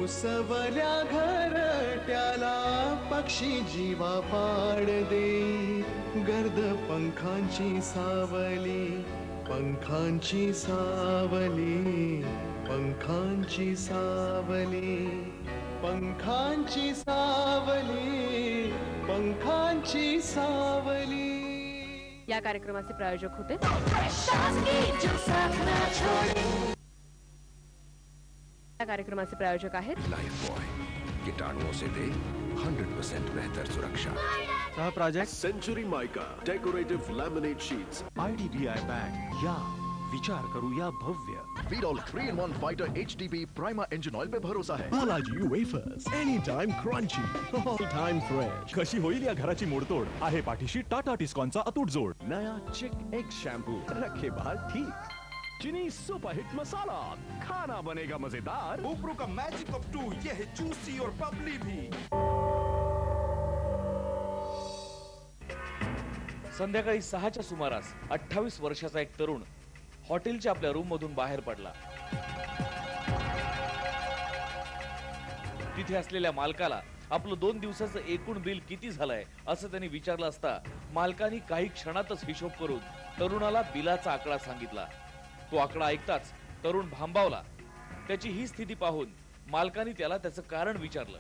उसवल्या घरट्याला पक्षी जीवा पाड दे, गर्द पंखांची सावली, पंखांची सावली, पंखांची सावली, पंखांची सावली, पंखांची सावली. या कार्यक्रमाचे प्रायोजक होते या कार्यक्रमाचे प्रायोजक आहेत लाइफबॉय, कीटाणुओं से दे 100% बेहतर सुरक्षा. सह प्राजक्त century mica decorative laminate sheets. IDBI bank. या विचार करूया भव्य. Vidol 3-in-1 Fighter HDP Prima engine oil पे भरोसा है. Balaji wafers, anytime crunchy, all time fresh. कशी होईल या घराची मोडतोड आहे पाठीशी टाटा टिस्कॉनचा अतूट जोड. नया चिक एग शैम्पू, रखे बाल ठीक. चीनी सुपरहिट मसाला, खाना बनेगा मजेदार. उपरो का मैजिक ऑफ 2, ये है जूसी और बबली भी. संध्याकाळी 6च्या सुमारास 28 वर्षाचा एक तरुण हॉटेलच्या आपल्या रूम मधून बाहेर पडला. तिथे असलेल्या मालकाला आपलं 2 दिवसाचं एकूण बिल किती झालंय असं त्यांनी विचारलं असता मालकाने काही क्षणातच हिशोब करून तरुणाला बिलाचा आकडा सांगितला. तो आकडा ऐकताच तरुण भांबावला. त्याची ही स्थिती पाहून मालकाने त्याला त्याचं कारण विचारलं.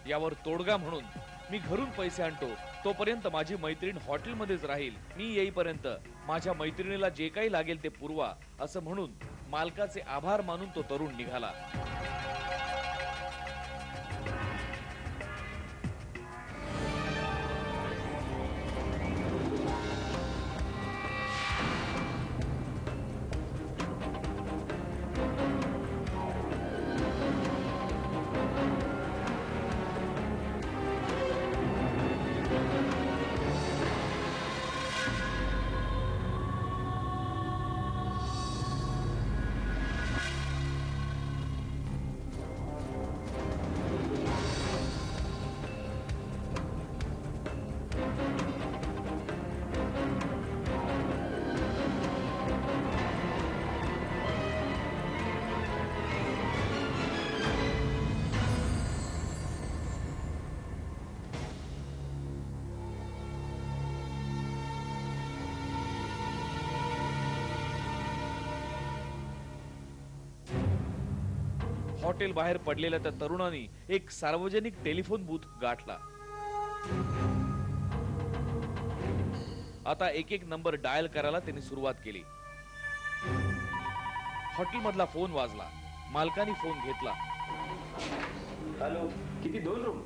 यावर तोडगा म्हणून, मी घरून पैसे आणतो, तोपर्यंत माझी मैत्रीण हॉटेलमध्येच राहील, मी येईपर्यंत माझ्या मैत्रिणीला जे काही लागेल ते पुरवा, असं म्हणून मालकाचे आभार मानून तो तरुण निघाला. हॉटेल बाहेर पडलेल्या त्या तरुणाने एक सार्वजनिक टेलिफोन बूथ गाठला. आता एक एक नंबर डायल करायला त्यांनी सुरुवात केली. हॉटेल मधला फोन वाजला. मालकाने फोन घेतला. हॅलो, किती 2 रूम?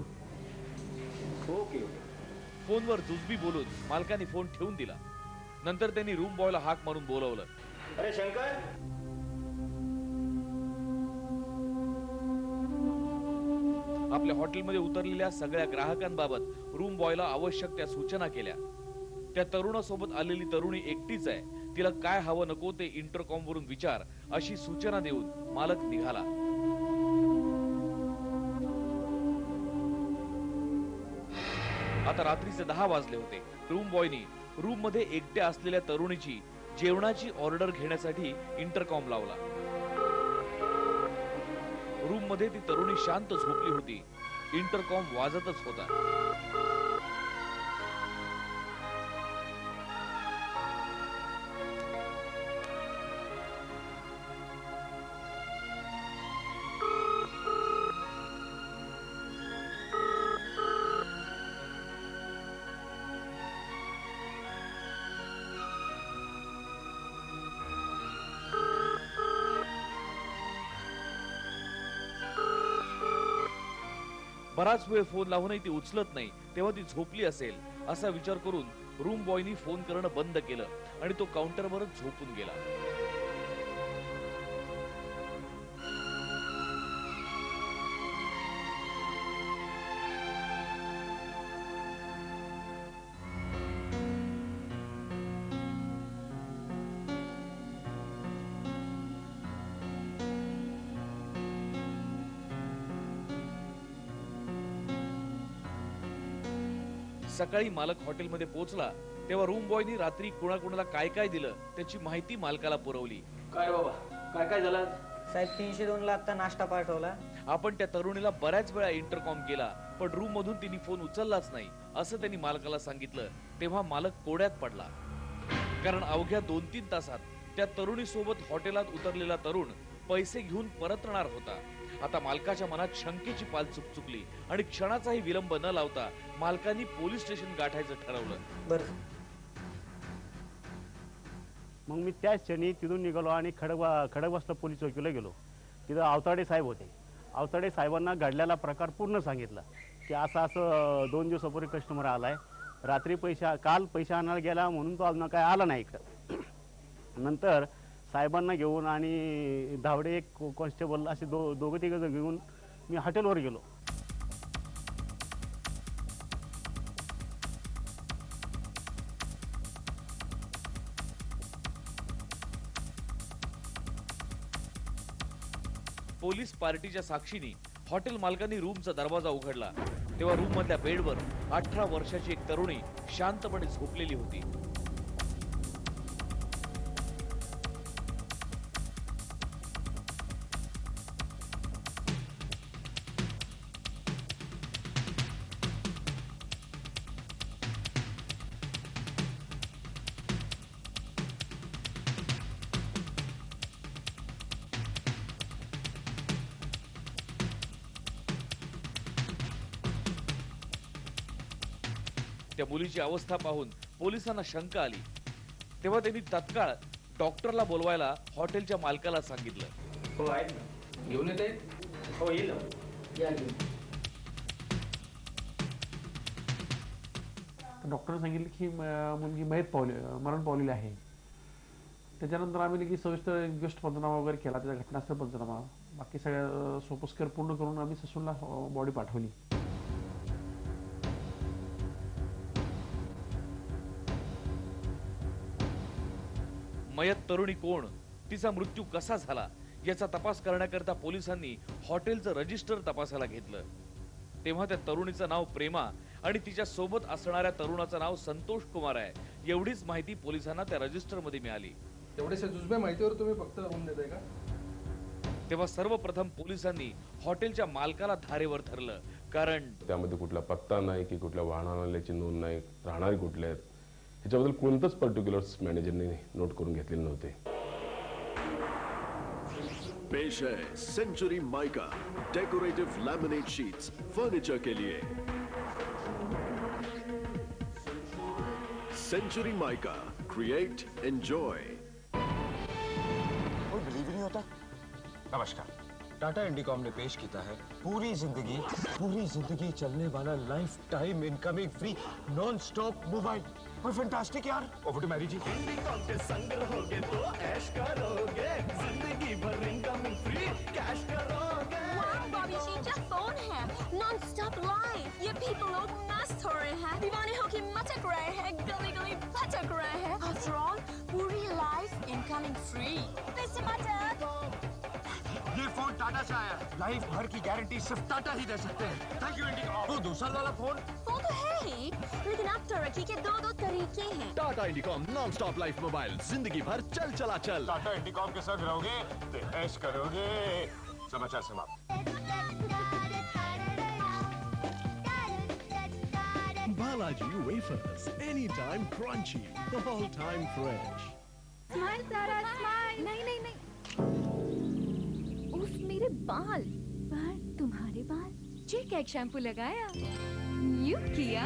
ओके. फोनवर जुजबी बोलून मालकाने फोन ठेवून दिला. नंतर त्यांनी रूम बॉयला हाक मारून बोलवलं. अरे शंकर, आपल्या हॉटेलमध्ये उतरलेल्या सगळ्या ग्राहकांबाबत रूम बॉयला आवश्यक त्या सूचना केल्या. त्या तरुणासोबत आलेली तरुणी एकटीच आहे, तिला काय हवं नको ते इंटरकॉम वरून विचार, अशी सूचना देऊन मालक निघाला. आता रात्रीचे 10 वाजले होते. रूम बॉयनी रूम मध्ये एकट्या असलेल्या तरुणीची जेवणाची ऑर्डर घेण्यासाठी इंटरकॉम लावला. रूम मध्ये ती तरुणी शांत झोपली होती. इंटरकॉम वाजतच होता. बराच वेळ फोन लावूनही ती उचलत नाही, तेव्हा ती झोपली असेल असा विचार करून रूम बॉयनी फोन करणं बंद केलं आणि तो काउंटरवरच झोपून गेला. सकाळी मालक हॉटेलमध्ये पोहोचला तेव्हा रूम बॉयनी रात्री कोणाकोणाला काय काय दिलं त्याची माहिती मालकाला पुरवली. काय बाबा, काय काय झालं? साहेब 302 ला आता नाश्ता पाठवला. आपण त्या तरुणीला बऱ्याच वेळा इंटरकॉम केला, पण रूम मधून तिने फोन उचललाच नाही असं त्यांनी मालकाला सांगितलं. तेव्हा मालक कोड्यात पडला, कारण अवघ्या 2-3 तासात त्या तरुणी सोबत हॉटेलात उतरलेला तरुण पैसे घेऊन परतणार होता. आता मालकाच्या मनात शंकेची पाल चुकचुकली आणि क्षणाचाही विलंब न लावता मालकांनी पोलीस स्टेशन गाठायचं ठरवलं. बरं. मग मी त्याच क्षणी तिथून निघालो आणि खडकवासला पोलीस चौकीला गेलो. तिथं आवताडे साहेब होते. आवताडे साहेबांना घडलेला प्रकार पूर्ण सांगितला की असं 2 दिवसापूर्वी कस्टमर आलाय, रात्री काल पैसे आणायला गेला म्हणून तो अजून काय आला नाही इकडं. नंतर साहेबांना घेऊन आणि धावडे एक कॉन्स्टेबल असे दोघं तिघं घेऊन मी हॉटेलवर गेलो. पोलीस पार्टीच्या साक्षीने हॉटेल मालकांनी रूमचा दरवाजा उघडला तेव्हा रूम मधल्या बेडवर 18 वर्षाची एक तरुणी शांतपणे झोपलेली होती. त्या मुलीची अवस्था पाहून पोलिसांना शंका आली. तेव्हा त्यांनी तत्काळ डॉक्टरला बोलवायला हॉटेलच्या मालकाला सांगितलं. हो आहेत ना, घेऊन येत आहेत. हो येईल या घेऊन. डॉक्टरने सांगितलं की मुलगी मरण पावलेली आहे. त्याच्यानंतर आम्ही लगेच सविस्तर गोष्ट पंचनामा वगैरे केला, त्याचा घटनास्थळ पंचनामा, बाकी सगळ्या सोपस्कर पूर्ण करून आम्ही ससूनला बॉडी पाठवली. मयत तरुणी कोण, तिचा मृत्यू कसा झाला याचा तपास करण्याकरता पोलिसांनी हॉटेलचं रजिस्टर तपासायला घेतलं. तेव्हा त्या तरुणीचं नाव प्रेमा आणि तिच्या सोबत असणाऱ्या तरुणाचं नाव संतोष कुमार आहे एवढीच माहिती पोलिसांना त्या रजिस्टर मध्ये मिळाली. एवढ्याशा जुजब्या माहितीवर तुम्ही फक्त रूम देताय का? तेव्हा सर्वप्रथम पोलिसांनी हॉटेलच्या मालकाला धारेवर धरलं, कारण त्यामध्ये कुठला पत्ता नाही की कुठल्या वाहनाची नोंद नाही, राहणारे कुठले आहेत ह्याच्याबद्दल कोणतंच पर्टिक्युलर्स मॅनेजरने नोट करून घेतलेले नव्हते. पेश है century mica decorative laminate sheets furniture के लिए. Century mica, create enjoy. कोई बिलीव नहीं होता. नमस्कार. टाटा इंडिकॉम ने पेश किया है पूरी जिंदगी चलने वाला life time incoming free non stop mobile. Fantastic यार. Over to Mary ji. Indicom के संग रहोगे तो ऐश करोगे, जिंदगी भर इनकमिंग फ्री कैश करोगे. वाह बॉबी जी, क्या फोन है, नॉन स्टॉप लाइफ. ये पीपल लोग मस्त हो रहे हैं, दीवाने होके मचक रहे हैं, गली गली भटक रहे हैं. आफ्टर ऑल पूरी लाइफ इनकमिंग फ्री. पैसे मत. ये फोन टाटा से आया. लाइफ भर की गारंटी सिर्फ टाटा ही दे सकते हैं. Thank you Indicom. वो दूसरा वाला फोन वो तो है ही, लेकिन अब तरक्की के दो तरीके हैं. Tata Indicom non stop life mobile, जिंदगी भर चल चला चल. टाटा इंडिकॉम के साथ रहोगे तो ऐश करोगे. समाचार समाप्त. Balaji wafers, anytime crunchy, all time fresh. Smile सारा स्माइल. नहीं. उफ मेरे बाल. पर तुम्हारे बाल. चिक एग शैम्पू लगाया, यू किया,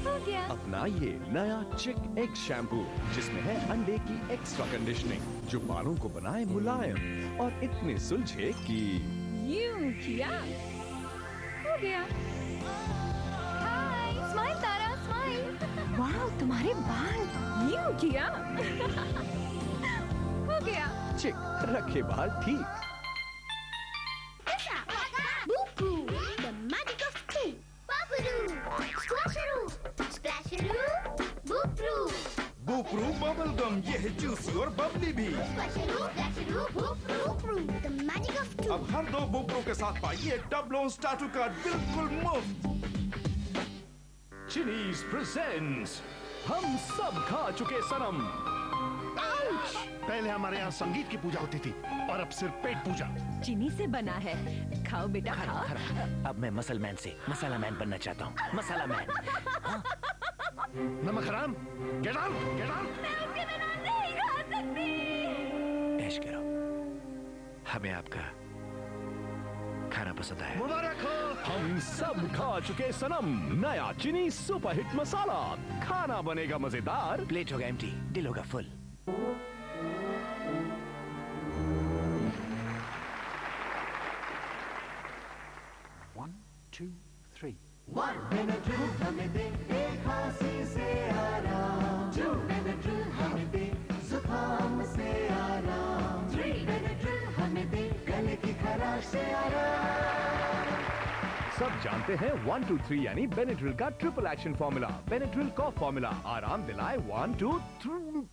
हो गया. अपनाइए नया चिक एग शैम्पू जिसमें है अंडे की एक्स्ट्रा कंडीशनिंग जो बालों को बनाए मुलायम और इतने सुलझे कि यू किया, हो गया. हाय स्माइल तारा स्माइल. वाह तुम्हारे बाल. यू किया, हो गया. चिक रखे बाल ठीक. The magic of two. Bubble-oo, splash-a-roo, splash-a-roo, boop-roo. बुपरू बबल गम, ये है जूसी और बबली भी. Splash-a-roo, splash-a-roo, boop-roo. The magic of two. अब हर 2 बुपरू के साथ पाइए डबलों स्टार्टर कार्ड बिल्कुल मुफ्त. चिनीज प्रेजेंट्स हम सब खा चुके सनम. पहले हमारे यहाँ संगीत की पूजा होती थी, और अब सिर्फ पेट पूजा। चीनी से बना है, खाओ बेटा खाओ। अब मैं मसल मैन से मसाला मैन बनना चाहता हूँ। मसाला मैन। नमक हराम, गेट आउट, गेट आउट। मैं उसके बिना नहीं खा सकती। ऐश करो, हमें आपका खाना पसंद आया। मुबारक हो। हम सब खा चुके सनम, नया चीनी सुपरहिट मसाला, खाना बनेगा मजेदार। प्लेट होगा एम्प्टी, दिल होगा फुल। One Benadryl हमें दे एक खांसी से आराम। Two Benadryl हमें दे जुकाम से आराम। Three Benadryl हमें दे गले की खराश से आराम। सब जानते हैं 1 2 3 यानी बेनेड्रिल का ट्रिपल एक्शन फॉर्मूला। बेनेड्रिल कॉफ फॉर्मूला आराम दिलाए 1 2 3।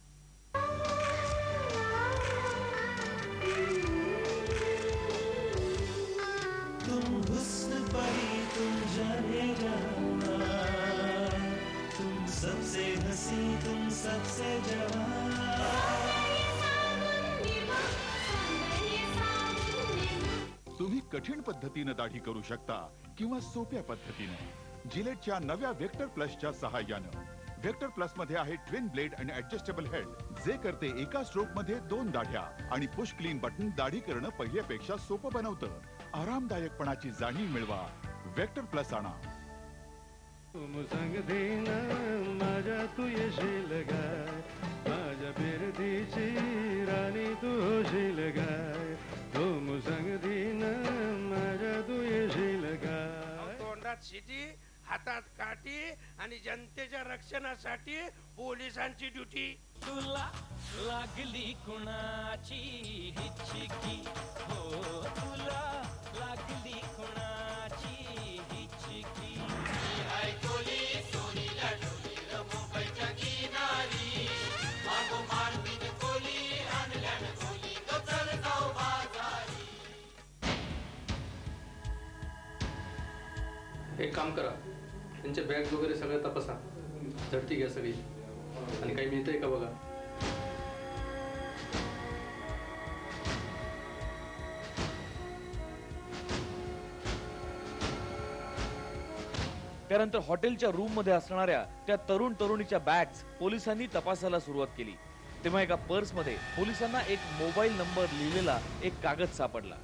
तुम हुस्न परी तुम जाने जाना, तुम सबसे हंसी तुम सबसे जवान। तुम्ही कठीण पद्धतीने दाढी करू शकता किंवा सोप्या पद्धतीने जिलेटच्या नव्या वेक्टर प्लसच्या सहाय्याने। वेक्टर प्लस मध्ये आहे ट्विन ब्लेड आणि ऍडजस्टेबल हेड, जे करते एका स्ट्रोक मध्ये 2 दाढ्या आणि पुश क्लीन बटन दाढी करणं पहिल्यापेक्षा सोपं बनवतं। आरामदायकपणाची जाणीव मिळवा, वेक्टर प्लस आणा। तुम संग देना माझ्या तू येशील गाय, माझ्या बिरदीची राणी तू होशील गाय। तुम संग देना माझ्या तू येशील गाय। तोंडात शिटी, हातात काठी आणि जनतेच्या रक्षणासाठी पोलिसांची ड्युटी। तुला लागली कुणाची हिचकी, हो तुला लागली कुणाची हिचकी। हाय कोली सोनी लाडोली मुंबईच्या किनारी, मागो मांडीत कोली आणल्यान कोली तो चल जाऊ बाजारी। एक काम करा, त्यांचे बॅग वगैरे सगळं तपासा, झडती घ्या सगळी आणि काही मिळतंय का बघा। त्यानंतर हॉटेलच्या रूम मध्ये असणाऱ्या त्या तरुण तरुणीच्या बॅग्स पोलिसांनी तपासायला सुरुवात केली। तेव्हा एका पर्स मध्ये पोलिसांना एक मोबाईल नंबर लिहिलेला एक कागद सापडला।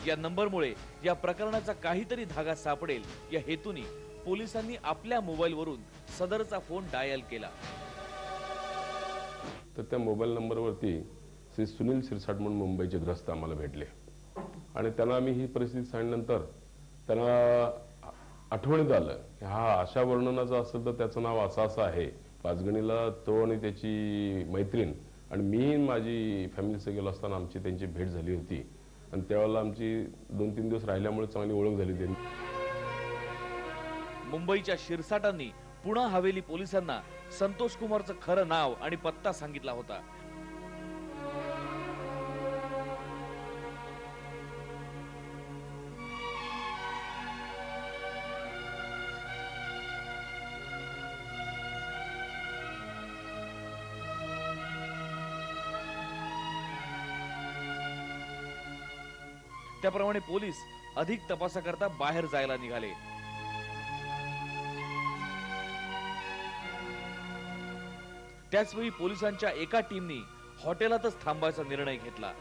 या नंबरमुळे या प्रकरणाचा काहीतरी धागा सापडेल या हेतूने पोलिसांनी आपल्या मोबाईलवरून सदरचा फोन डायल केला। तर त्या मोबाईल नंबरवरती श्री सुनील शिरसाट म्हणून मुंबईचे ग्रस्त आम्हाला भेटले आणि त्यांना आम्ही ही परिस्थिती सांगितल्यानंतर त्यांना आठवणीत आलं की हा अशा वर्णनाचा असेल तर त्याचं नाव असं असं आहे। पाचगणीला तो आणि त्याची मैत्रीण आणि मी माझी फॅमिलीसह गेलो असताना आमची त्यांची भेट झाली होती आणि त्यावेळेला आमची 2-3 दिवस राहिल्यामुळे चांगली ओळख झाली होती। मुंबईच्या शिरसाटांनी पुणा हवेली पोलिसांना संतोष कुमारचं खरं नाव आणि पत्ता सांगितला होता। त्याप्रमाणे पोलीस अधिक तपासाकरता बाहेर जायला निघाले। त्याचवेळी पोलिसांच्या एका टीमनी हॉटेलातच थांबायचा निर्णय घेतला।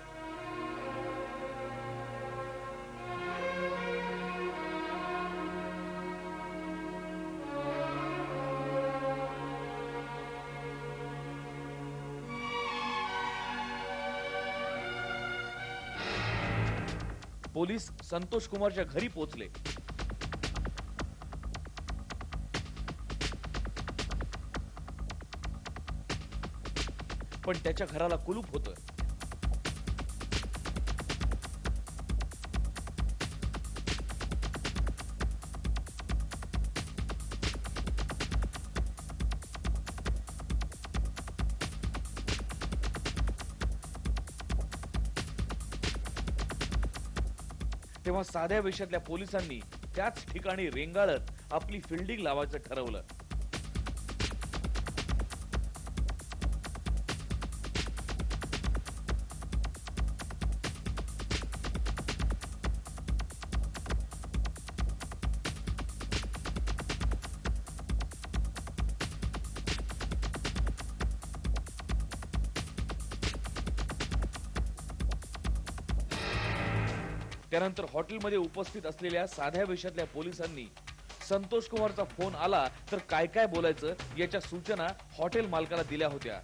पोलीस संतोष कुमारच्या घरी पोहोचले। पण त्याच्या घराला कुलूप होतं। तेव्हा साध्या वेशातल्या पोलिसांनी त्याच ठिकाणी रेंगाळत आपली फिल्डिंग लावायचं ठरवलं. त्यानंतर हॉटेलमध्ये उपस्थित असलेल्या साध्या वेशातल्या पोलिसांनी संतोष कुमारचा फोन आला तर काय काय बोलायचं याच्या सूचना हॉटेल मालकाला दिल्या होत्या.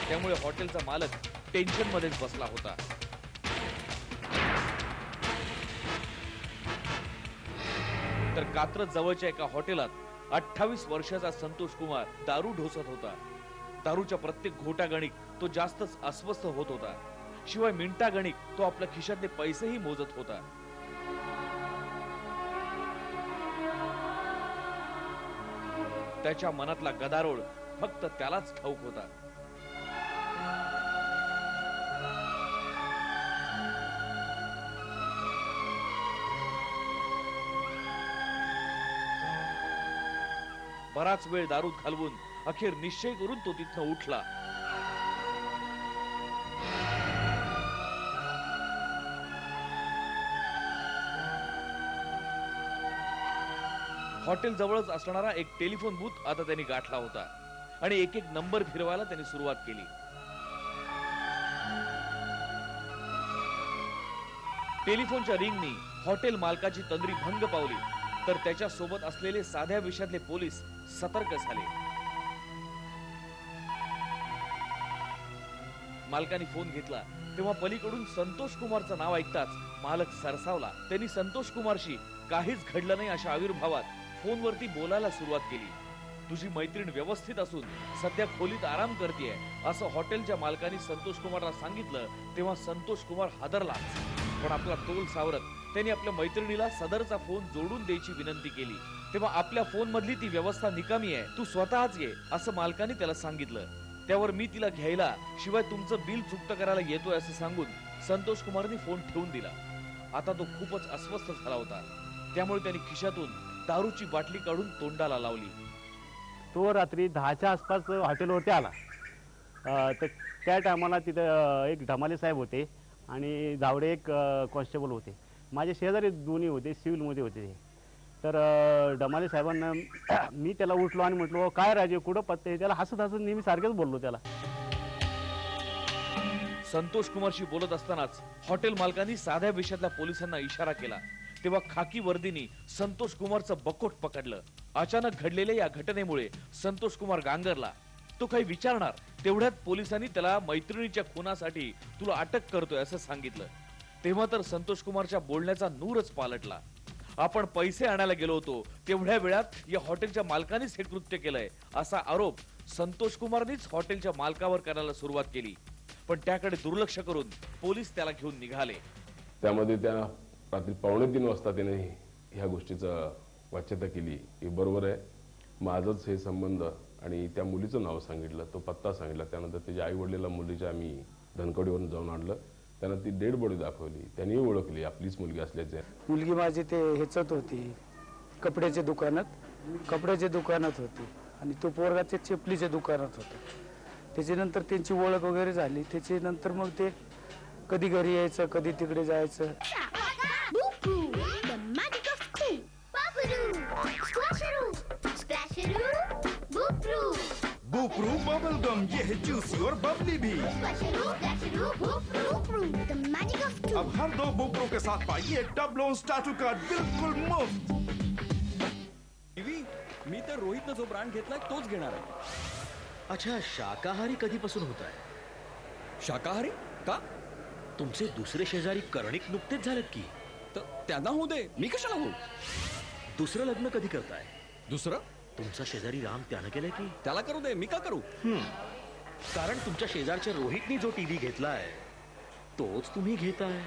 त्यामुळे हॉटेलचा मालक टेन्शन मध्येच बसला होता. तर कात्रज जवळच्या एका हॉटेलात 28 वर्षाचा संतोष कुमार दारू ढोसत होता. दारूच्या प्रत्येक घोटागणिक तो जास्तच अस्वस्थ होत होता. शिवाय मिनिटागणिक तो आपल्या खिशातले पैसेही मोजत होता. त्याच्या मनातला गदारोळ फक्त त्यालाच ठाऊक होता. बराच वेळ दारूत घालवून अखेर निश्चय करून तो तिथनं उठला. हॉटेल जवळच असणारा एक टेलिफोन बूथ आता त्यांनी गाठला होता आणि एक एक नंबर फिरवायला त्यांनी सुरुवात केली. टेलिफोनच्या रिंगनी हॉटेल मालकाची तंद्री भंग पावली तर त्याच्या सोबत असलेले साध्या विषयातले पोलीस सतर्क झाले. मालकाने फोन घेतला तेव्हा पलीकडून संतोष कुमारचं नाव ऐकताच मालक सरसावला. त्यांनी संतोष कुमारशी काहीच घडलं नाही अशा आविर्भावात फोनवरती बोलायला सुरुवात केली. तुझी मैत्रीण व्यवस्थित असून सध्या खोलीत आराम करतेय असं हॉटेलच्या मालकाने संतोष कुमारला सांगितलं तेव्हा संतोष कुमार हादरला. पण आपला तोल सावरत त्यांनी आपल्या मैत्रिणीला सदरचा फोन जोडून द्यायची विनंती केली. तेव्हा आपल्या फोन मधली ती व्यवस्था निकामी आहे, तू स्वतःच ये असं मालकाने त्याला सांगितलं. त्यावर मी तिला घ्यायला शिवाय तुमचं बिल चुकतं करायला येतोय असं सांगून संतोष कुमारने फोन ठेवून दिला. आता तो खूपच अस्वस्थ झाला होता. त्यामुळे त्यांनी खिशातून दारूची बाटली काढून तोंडाला लावली. तो रात्री 10च्या आसपास हॉटेलवरती आला. तर त्या टायमाला तिथं एक ढमाले साहेब होते आणि जावडे एक कॉन्स्टेबल होते. माझे शेजारी दोन्ही होते, सिव्हिलमध्ये होते ते. तर ढमाले साहेबांना मी त्याला उठलो आणि म्हटलो काय राजे कुठं पत्ते. त्याला हसत हसत नेहमी सारखेच बोललो त्याला. संतोष कुमारशी बोलत असतानाच हॉटेल मालकांनी साध्या विषयातल्या पोलिसांना इशारा केला. तेव्हा खाकी वर्दीनी संतोष कुमारचं बकोट पकडलं. अचानक घडलेल्या या घटनेमुळे संतोष कुमार गांगरला. तो काही विचारणार तेवढ्यात पोलिसांनी त्याला मैत्रिणीच्या खुनासाठी तुला अटक करतोय असं सांगितलं. तेव्हा तर संतोष कुमारच्या बोलण्याचा नूरच पालटला. आपण पैसे आणायला गेलो होतो तेवढ्या वेळात या हॉटेलच्या मालकानेच हे कृत्य केलंय असा आरोप संतोष कुमारनेच हॉटेलच्या मालकावर करायला सुरुवात केली. पण त्याकडे दुर्लक्ष करून पोलीस त्याला घेऊन निघाले. त्यामध्ये त्या रात्री 2:45 वाजता त्याने ह्या गोष्टीचा वाच्यता केली की बरोबर आहे माझंच हे संबंध आणि त्या मुलीचं नाव सांगितलं, तो पत्ता सांगितला. त्यानंतर त्याच्या आई वडिलांना मुलीच्या आम्ही धनकवडीवरून जाऊन आणलं. त्यांना ती डेड बॉडी दाखवली. त्यांनी ओळखली आपलीच मुलगी असल्याचे. मुलगी माझी ते ह्याच्यात होती कपड्याच्या दुकानात होती आणि तो पोरगा ते चपलीच्या दुकानात होता. त्याच्यानंतर त्यांची ओळख वगैरे झाली. त्याच्यानंतर मग ते कधी घरी यायचं कधी तिकडे जायचं. बुपरू बबल गम ये है जूसी और बबली भी. अब हर 2 बुपरू के साथ पाइए डबलोन स्टार्टर कार्ड बिल्कुल मुफ्त. मी तर रोहितनं जो ब्रँड घेतलाय तोच घेणार आहे. अच्छा शाकाहारी कधीपासून होत आहे? शाकाहारी का? तुमचे दुसरे शेजारी कर्णिक नुकतेच झालेत की. तर त्यांना होऊ दे, मी कशाला होऊ? दुसरं लग्न कधी करताय? दुसरं? तुमचा शेजारी राम त्यानं केलंय की? त्याला करू दे, मी का करू? कारण तुमच्या शेजारच्या रोहितनी जो टीव्ही घेतलाय तोच तुम्ही घेताय.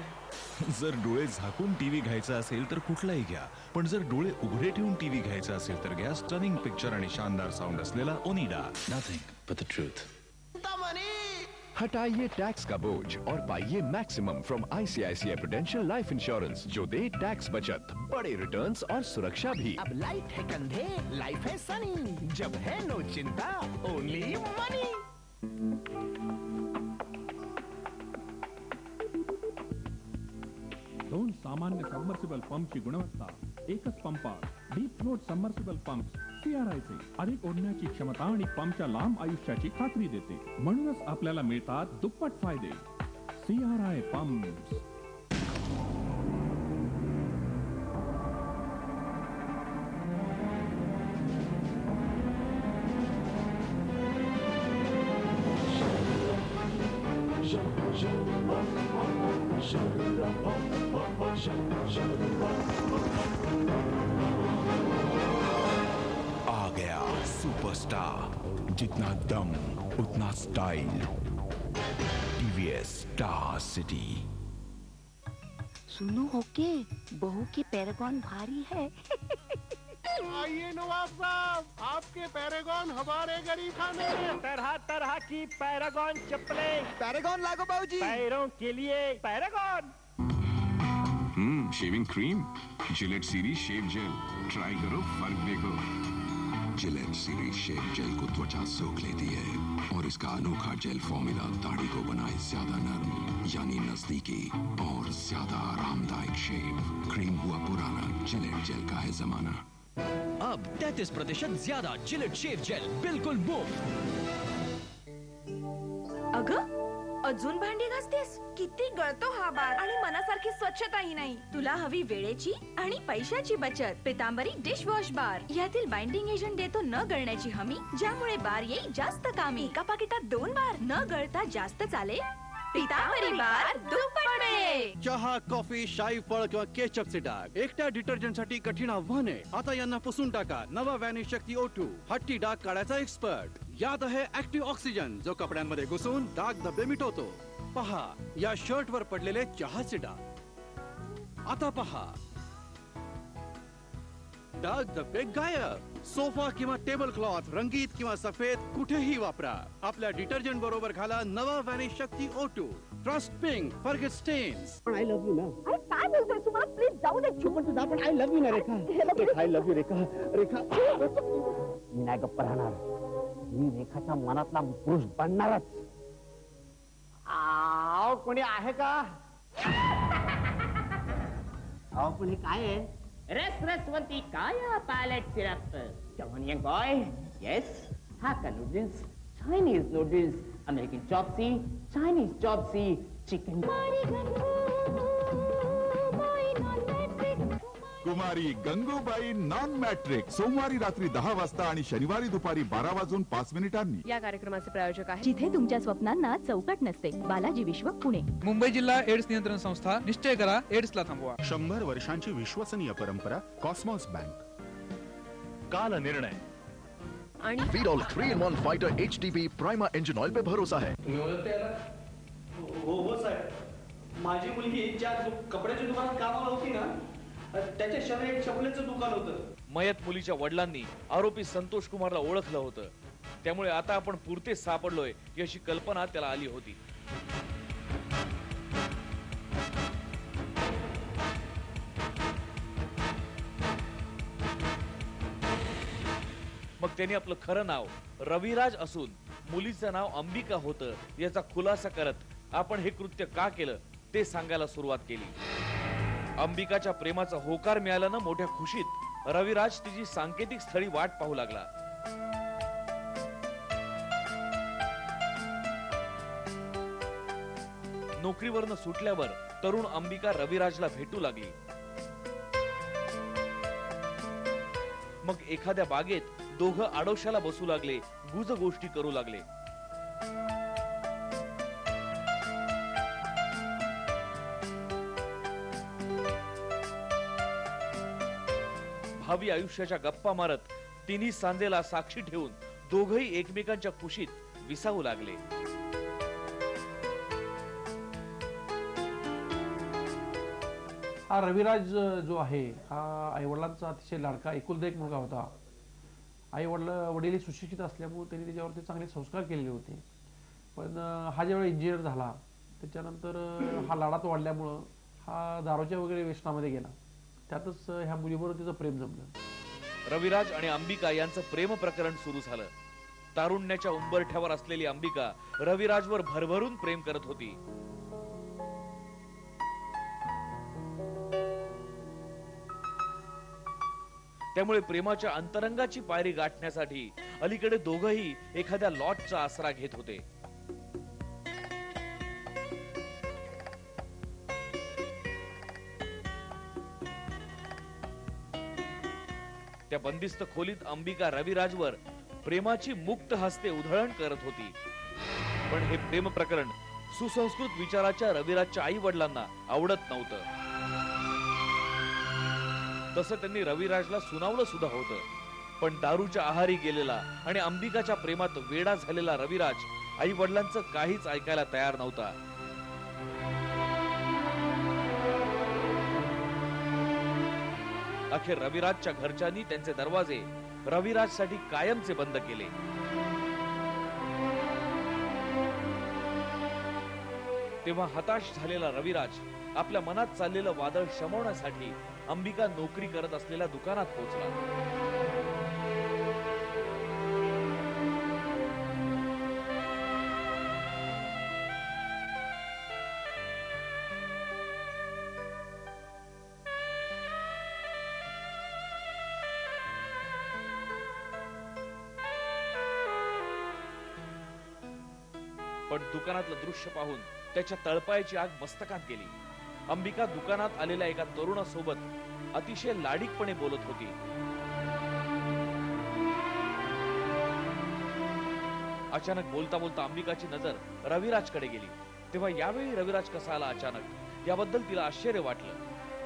जर डोळे झाकून टीव्ही घ्यायचा असेल तर कुठलाही घ्या, पण जर डोळे उघडे ठेवून टीव्ही घ्यायचा असेल तर घ्या स्टनिंग पिक्चर आणि शानदार साऊंड असलेला Onida. Nothing but the truth. हटाइए टैक्स का बोझ और पाइए maximum from ICICI prudential life insurance, जो दे टैक्स बचत, बड़े रिटर्न्स और सुरक्षा भी। अब लाइफ है कंधे, लाइफ है सनी, जब है नो चिंता, ओनली मनी। दोन सामान्य सबमर्सिबल पंपची गुणवत्ता एकच पंपात, deep float submersible pump CRI चे अधिक ओढण्याची क्षमता आणि पंपच्या लांब आयुष्याची खात्री देते, म्हणूनच आपल्याला मिळतात दुप्पट फायदे। CRI pumps. आ गया सुपरस्टार, जितना दम उतना स्टाइल, TVS स्टार सिटी। सुनो होके, बहू की पैरागॉन भारी है। आइए नवाब साहब, आपके पैरागॉन हमारे गरीब खाने में। तरह तरह की पैरागॉन चप्पलें। पैरागॉन लागो बाबूजी। पैरों के लिए Paragon. Shaving cream, Gillette series shave gel, try करो, फर्क देखो। जिलेट सीरीज शेव जेल को त्वचा सोख लेती है और इसका अनोखा जेल फॉर्मूला दाढ़ी को बनाए ज्यादा नर्म, यानी नजदीकी और ज्यादा आरामदायक शेव। क्रीम हुआ पुराना, जिलेट जेल का है जमाना। अब 33% ज्यादा जिलेट शेव जेल बिलकुल मुफ्त। अगं, अजून भांडी घासतेस? किती गळतो हा बार आणि मनासारखी स्वच्छताही नाही। तुला हवी वेळेची आणि पैशाची बचत। पितांबरी डिश वॉश बार, यातील बाइंडिंग एजंट देतो न गळण्याची हमी, ज्यामुळे बार येईल जास्त कामी। एका पाकिटात 2 बार, न गळता जास्त चालेल। पितांबरी बार दुप्पट मिळेल। चहा, कॉफी, शाई, फळ किंवा केचपचे डाग एकट्या डिटर्जंटसाठी कठीण आव्हान आहे। आता यांना पुसून टाका नवा वॅनिश शक्ती O2, हट्टी डाग काढायचा एक्सपर्ट। यात आहे ऍक्टिव्ह ऑक्सिजन, जो कपड्यांमध्ये घुसून डाग धब्बे मिटवतो। पहा या शर्ट वर पडलेले चहाचे डाग, आता पहा डाग धब्बे गायब। सोफा किंवा टेबल क्लॉथ, रंगीत किंवा सफेद, कुठेही वापरा। आपल्या डिटर्जंट बरोबर घाला नवा Vanish Shakti O2, trust pink, forget stains. I love you ना। काय बोलतोय तुम्हाला? प्लीज जाऊ दे। पण तुझा पण आय लव्ह यू ना रेखा। रेखा आय लव्ह यू रेखा। रेखा मी नाही गप्प राहणार, मी रेखाच्या मनातला पुरुष बनणारच। आओ कोणी आहे का? आओ कोणी काय आहे? रसरसवंती काया पायलट सिरप, जवान young boy. Yes, hakka noodles, Chinese noodles, American chopsuey, Chinese chopsuey, chicken. कुमारी गंगूबाई नॉन मॅट्रिक, सोमवारी रात्री 10 वाजता आणि शनिवारी दुपारी 12 वाजून 5 मिनिटांनी। या कार्यक्रमाचे प्रायोजक आहे जिथे तुमच्या स्वप्नांना चौकट नसते, बालाजी विश्व, पुणे। मुंबई जिल्हा एड्स नियंत्रण संस्था, निश्चय करा एड्सला थांबवा। 100 वर्षांची विश्वसनीय परंपरा, कॉस्मॉस बँक। काल निर्णय आणि Vidol 3-in-1 fighter HTP prima engine oil पे भरोसा है। हो साहेब, माझी मुलगी ज्या कपड्याच्या दुकानात कामाला होती ना, त्याच्या शेजारी एक चपलेचं दुकान होतं। मयत मुलीच्या वडिलांनी आरोपी संतोष कुमारला ओळखलं होतं, त्यामुळे आता आपण पुरते सापडलोय याची कल्पना त्याला आली होती। मग त्यांनी आपलं खरं नाव रविराज असून मुलीचं नाव अंबिका होतं याचा खुलासा करत आपण हे कृत्य का केलं ते सांगायला सुरुवात केली। अंबिकाच्या प्रेमाचा होकार मिळाल्यानं मोठ्या खुशीत रविराज तिची सांकेतिक स्थळी वाट पाहू लागला। नोकरीवरनं सुटल्यावर तरुण अंबिका रविराजला भेटू लागली। मग एखाद्या बागेत दोघं आडोशाला बसू लागले, गुज गोष्टी करू लागले। भावी आयुष्याच्या गप्पा मारत तिन्ही सांजेला साक्षी ठेवून दोघही एकमेकांच्या खुशीत विसावू लागले। हा रविराज जो आहे हा आईवडिलांचा अतिशय लाडका एकुलता एक मुलगा होता। वडील सुशिक्षित असल्यामुळे त्यांनी त्याच्यावरती चांगले संस्कार केलेले होते। पण हा जेव्हा इंजिनियर झाला त्याच्यानंतर हा लाडात वाढल्यामुळं हा दारूच्या वगैरे व्यसनामध्ये गेला. त्यातच ह्या मुलीबरोबर तिचं प्रेम जमलं. रविराज आणि अंबिका यांचं प्रेम प्रकरण सुरू झालं. तारुण्याच्या उंबरठ्यावर असलेली अंबिका रविराजवर भरभरून प्रेम करत होती. त्यामुळे प्रेमाच्या अंतरंगाची पायरी गाठण्यासाठी अलीकडे दोघंही एखाद्या लॉजचा आसरा घेत होते. त्या बंदिस्त खोलीत अंबिका रविराजवर प्रेमाची मुक्त हस्ते उधळण करत होती. पण हे प्रेम प्रकरण सुसंस्कृत विचाराच्या रविराजच्या आई वडिलांना आवडत नव्हतं. तसं त्यांनी रविराजला सुनावलं सुद्धा होतं. पण दारूच्या आहारी गेलेला आणि अंबिकाच्या प्रेमात वेडा झालेला रविराज आई वडिलांचं काहीच ऐकायला तयार नव्हता. अखेर रविराजच्या घरच्यांनी त्यांचे दरवाजे रविराजसाठी कायमचे बंद केले. तेव्हा हताश झालेला रविराज आपल्या मनात चाललेलं वादळ शमवण्यासाठी अंबिका नोकरी करत असलेल्या दुकानात पोहोचला. पण दुकानातलं दृश्य पाहून त्याच्या तळपायाची आग मस्तकात गेली. अंबिका दुकानात आलेल्या एका तरुणासोबत अतिशय लाडीकपणे बोलत होती. अचानक बोलता बोलता अंबिकाची नजर रविराजकडे गेली. तेव्हा यावेळी रविराज कसा आला अचानक याबद्दल तिला आश्चर्य वाटलं.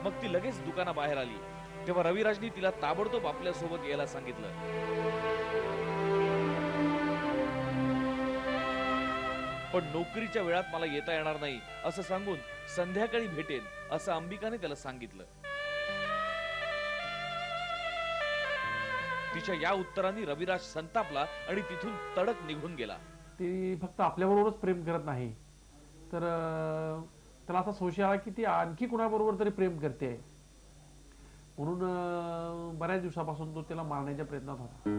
मग ती लगेच दुकानाबाहेर आली. तेव्हा रविराजनी तिला ताबडतोब आपल्या सोबत यायला सांगितलं. पण नोकरीच्या वेळात मला येता येणार नाही असं सांगून संध्याकाळी भेटेन असं अंबिकाने त्याला सांगितलं. तिच्या या उत्तरांनी रविराज संतापला आणि तिथून तडक निघून गेला. ती फक्त आपल्याबरोबरच प्रेम करत नाही तर त्याला असा संशय आला की ती आणखी कुणाबरोबर तरी प्रेम करते. म्हणून बऱ्याच दिवसापासून तो त्याला मारण्याच्या प्रयत्नात होता.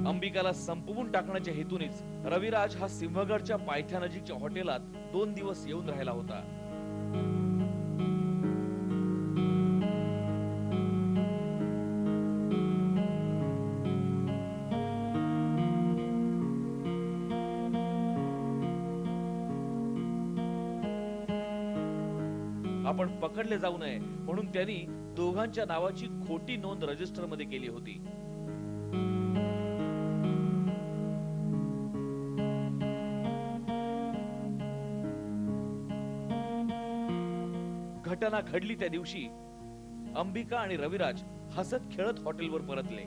अंबिकाला संपवून टाकण्याच्या हेतूनेच रविराज हा सिंहगडच्या पायथ्यानजीकच्या हॉटेलात 2 दिवस येऊन राहिला होता. आपण पकडले जाऊ नये म्हणून त्यांनी दोघांच्या नावाची खोटी नोंद रजिस्टर मध्ये केली होती. घटना घडली त्या दिवशी अंबिका आणि रविराज हसत खेळत हॉटेलवर परतले.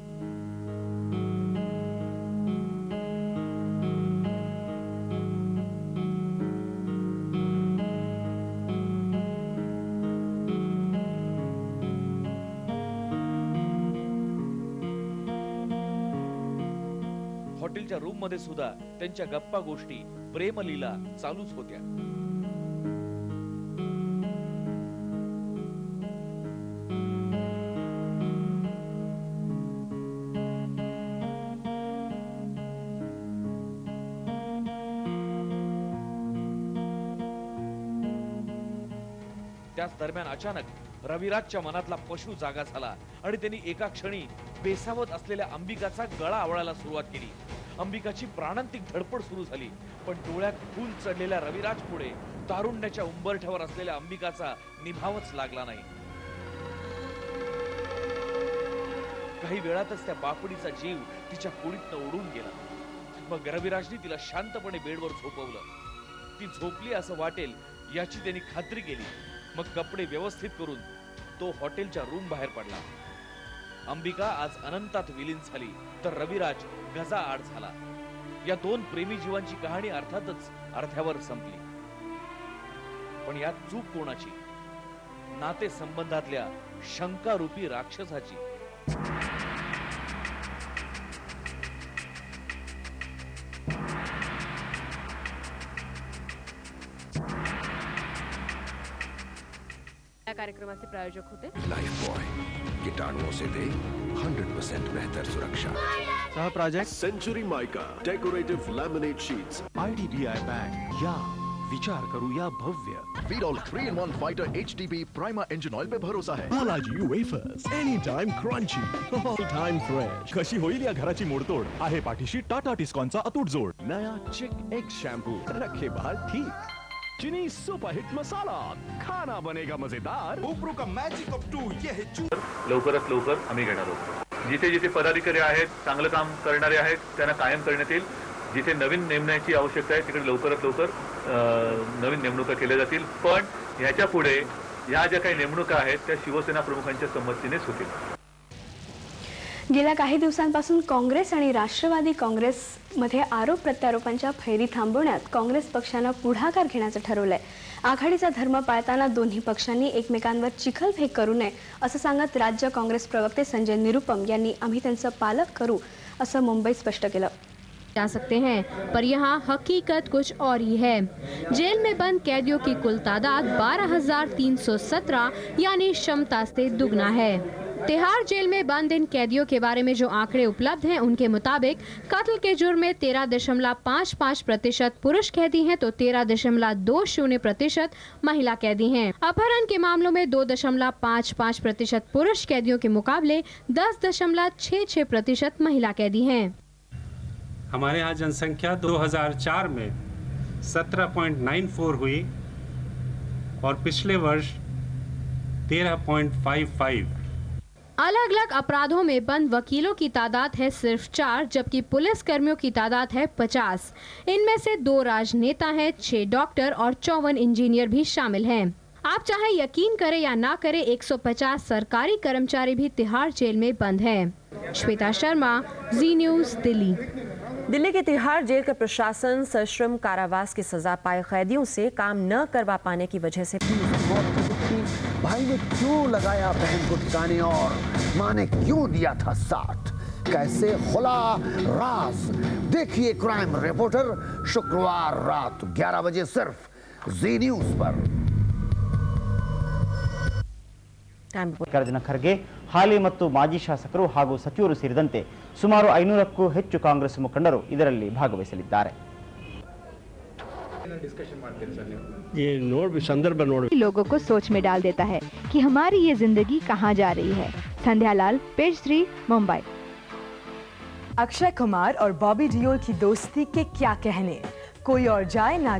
हॉटेलच्या रूम मध्ये सुद्धा त्यांच्या गप्पा गोष्टी प्रेमलीला चालूच होत्या. त्याच दरम्यान अचानक रविराजच्या मनातला पशु जागा झाला आणि त्यांनी एका क्षणी बेसावत असलेल्या अंबिकाचा गळा आवळायला सुरुवात केली. अंबिकाची प्राणांतिक धडपड सुरू झाली. पण डोळ्यात खून चढलेल्या रविराज पुढे तारुण्याच्या उंबरठ्यावर असलेल्या अंबिकाचा निभावच लागला नाही. काही वेळातच त्या बापडीचा जीव तिच्या कुडीतनं उडून गेला. मग रविराजनी तिला शांतपणे बेडवर झोपवलं. ती झोपली असं वाटेल याची त्यांनी खात्री केली. मग कपडे व्यवस्थित करून तो हॉटेलच्या रूम बाहेर पडला. अंबिका आज अनंतात विलीन झाली तर रविराज गजा आड झाला. या 2 प्रेमी जीवांची कहाणी अर्थातच अर्ध्यावर संपली. पण यात चूक कोणाची? नाते संबंधातल्या शंकारूपी राक्षसाची. कार्यक्रमाचे प्रायोजक होते लाइफ बॉय, कीटाणुओं से दे 100% बेहतर सुरक्षा। सह प्राजक्त century mica decorative laminate sheets. IDBI bank, या विचार करूया भव्य। Vidol 3-in-1 Fighter HDB Prima Engine Oil पे भरोसा है। Balaji wafers, any time crunchy, all time fresh. कशी होईल या घराची मोडतोड, आहे पाठीशी टाटा टिस्कॉनचा अतूट जोड। नया चिक एग शॅम्पू, रखे बाल ठीक। चीनी सुपर हिट मसाला, खाना बनेगा मजेदार। उप्रो का मैजिक ऑफ 2 ये है लवकरात लवकर आम्ही घेणार आहोत। जिथे जिथे पदाधिकारी आहेत, चांगलं काम करणारे आहेत, त्यांना कायम करण्यात येईल। जिथे नवीन नेमण्याची आवश्यकता आहे तिकडे लवकरात लवकर नवीन नेमणुका केल्या जातील। पण ह्याच्या पुढे ह्या ज्या काही नेमणुका आहेत त्या शिवसेना प्रमुखांच्या संमतीनेच होतील। गेल्या काही दिवसांपासून काँग्रेस आणि राष्ट्रवादी काँग्रेसमध्ये आरोप प्रत्यारोपांच्या फैरी थांबवण्यात काँग्रेस पक्षानं पुढाकार घेण्याचं ठरवलंय। आघाडीचा धर्म पाळताना दोन्ही पक्षांनी एकमेकांवर चिखलफेक करू नये असं सांगत राज्य काँग्रेस प्रवक्ते संजय निरुपम यांनी आम्ही त्यांचं पालक करू असं मुंबईत स्पष्ट केलं। जा सकते हैं, पर यहाँ हकीकत कुछ और ही है। जेल में बंद कैदियों की कुल तादाद 12,317 यानी क्षमता से दुगना है। तिहाड़ जेल में बंद इन कैदियों के बारे में जो आंकड़े उपलब्ध हैं उनके मुताबिक कत्ल के जुर्म में 13.55% पुरुष कैदी हैं तो 13.20% महिला कैदी हैं। अपहरण के मामलों में 2.55% पुरुष कैदियों के मुकाबले 10.66% महिला कैदी हैं। हमारे यहाँ जनसंख्या 2004 में 17.94 हुई और पिछले वर्ष 13.55। अलग अलग अपराधों में बंद वकीलों की तादाद है सिर्फ 4, जबकि पुलिस कर्मियों की तादाद है 50। इनमें से 2 राजनेता हैं, 6 डॉक्टर और 54 इंजीनियर भी शामिल हैं। आप चाहे यकीन करें या ना करें, 150 सरकारी कर्मचारी भी तिहाड़ जेल में बंद हैं। श्वेता शर्मा, जी न्यूज, दिल्ली। दिल्ली के तिहाड़ जेल का प्रशासन सश्रम कारावास की सजा पाए कैदियों से काम न करवा पाने की वजह से भाई ने क्यों लगाया बहन को ठिकाने और माँ ने क्यों दिया था साथ, कैसे खुला राज, देखिए क्राइम रिपोर्टर शुक्रवार रात 11 बजे सिर्फ जी न्यूज पर। ಮಲ್ಲಿಕಾರ್ಜುನ ಖರ್ಗೆ ಹಾಲಿ ಮತ್ತು ಮಾಜಿ ಶಾಸಕರು ಹಾಗೂ ಸಚಿವರು ಸೇರಿದಂತೆ ಸುಮಾರು 500ಕ್ಕೂ ಹೆಚ್ಚು ಕಾಂಗ್ರೆಸ್ ಮುಖಂಡರು ಇದರಲ್ಲಿ ಭಾಗವಹಿಸಲಿದ್ದಾರೆ। लोगों को सोच में डाल देता है कि हमारी ये जिंदगी कहाँ जा रही है। संध्यालाल, पेज 3, मुंबई। अक्षय कुमार और बॉबी डियोल की दोस्ती के क्या कहने, कोई और जाए ना